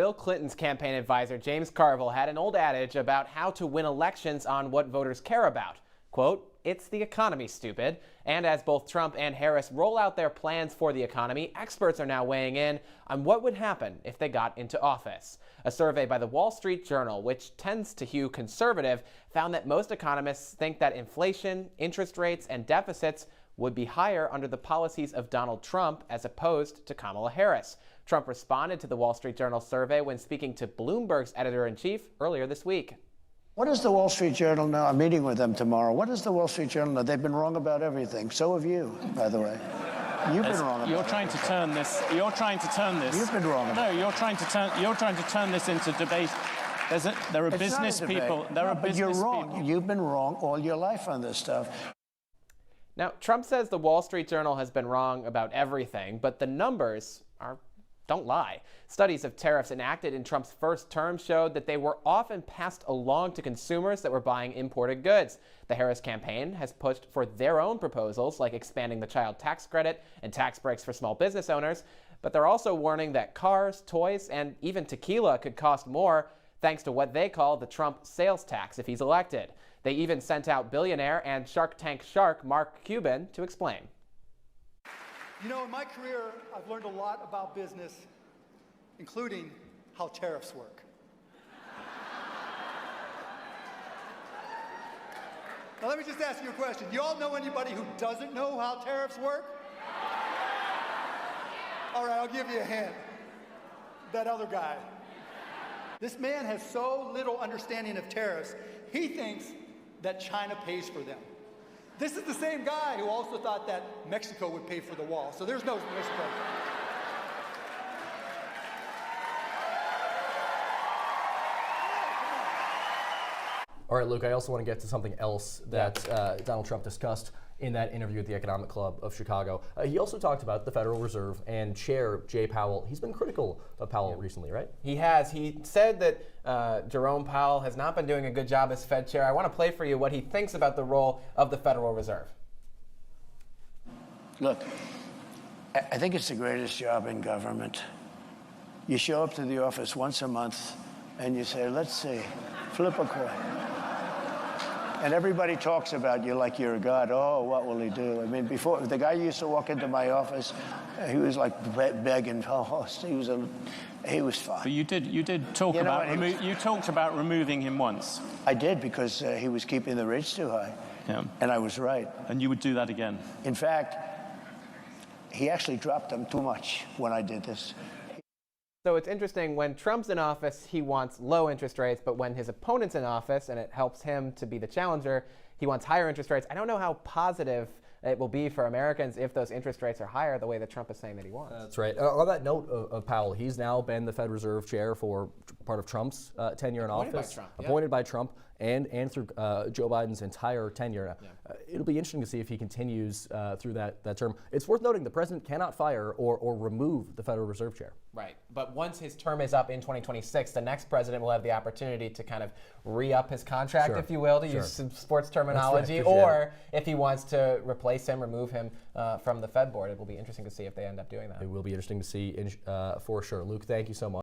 Bill Clinton's campaign advisor, James Carville, had an old adage about how to win elections on what voters care about. Quote, "It's the economy, stupid." And as both Trump and Harris roll out their plans for the economy, experts are now weighing in on what would happen if they got into office. A survey by the Wall Street Journal, which tends to hew conservative, found that most economists think that inflation, interest rates, and deficits would be higher under the policies of Donald Trump as opposed to Kamala Harris. Trump responded to the Wall Street Journal survey when speaking to Bloomberg's editor-in-chief earlier this week. What does the Wall Street Journal know? I'm meeting with them tomorrow. What does the Wall Street Journal know? They've been wrong about everything. So have you, by the way. You've been wrong about You're trying to turn this. You're trying to turn this. You've been wrong about No, you're trying to turn this into debate. There are business people. There are business people. But you're wrong. You've been wrong all your life on this stuff. Now, Trump says the Wall Street Journal has been wrong about everything, but the numbers don't lie. Studies of tariffs enacted in Trump's first term showed that they were often passed along to consumers that were buying imported goods. The Harris campaign has pushed for their own proposals, like expanding the child tax credit and tax breaks for small business owners, but they're also warning that cars, toys, and even tequila could cost more thanks to what they call the Trump sales tax if he's elected. They even sent out billionaire and Shark Tank shark Mark Cuban to explain. You know, in my career, I've learned a lot about business, including how tariffs work. Now, let me just ask you a question. Do you all know anybody who doesn't know how tariffs work? All right, I'll give you a hint. That other guy. This man has so little understanding of tariffs, he thinks that China pays for them. This is the same guy who also thought that Mexico would pay for the wall. So there's no Mexico. All right, Luke, I also want to get to something else that Donald Trump discussed in that interview at the Economic Club of Chicago. He also talked about the Federal Reserve and Chair Jay Powell. He's been critical of Powell recently, right? He has. He said that Jerome Powell has not been doing a good job as Fed chair. I want to play for you what he thinks about the role of the Federal Reserve. Look, I think it's the greatest job in government. You show up to the office once a month and you say, let's see, flip a coin. And everybody talks about you like you're a god. Oh, what will he do? I mean, before, the guy used to walk into my office, he was like begging. Oh, he was fine. But you did talk about you talked about removing him once. I did, because he was keeping the rates too high. Yeah. And I was right. And you would do that again. In fact, he actually dropped them too much when I did this. So it's interesting, when Trump's in office, he wants low interest rates, but when his opponent's in office and it helps him to be the challenger, he wants higher interest rates. I don't know how positive it will be for Americans if those interest rates are higher the way that Trump is saying that he wants. That's right. On that note of Powell, he's now been the Fed Reserve chair for part of Trump's tenure in office. Appointed by Trump and through Joe Biden's entire tenure. It'll be interesting to see if he continues through that term. It's worth noting the president cannot fire or remove the Federal Reserve chair. Right. But once his term is up in 2026, the next president will have the opportunity to kind of re-up his contract, if you will, to use some sports terminology, or if he wants to replace him, remove him from the Fed board. It will be interesting to see if they end up doing that. It will be interesting to see for sure. Luke, thank you so much.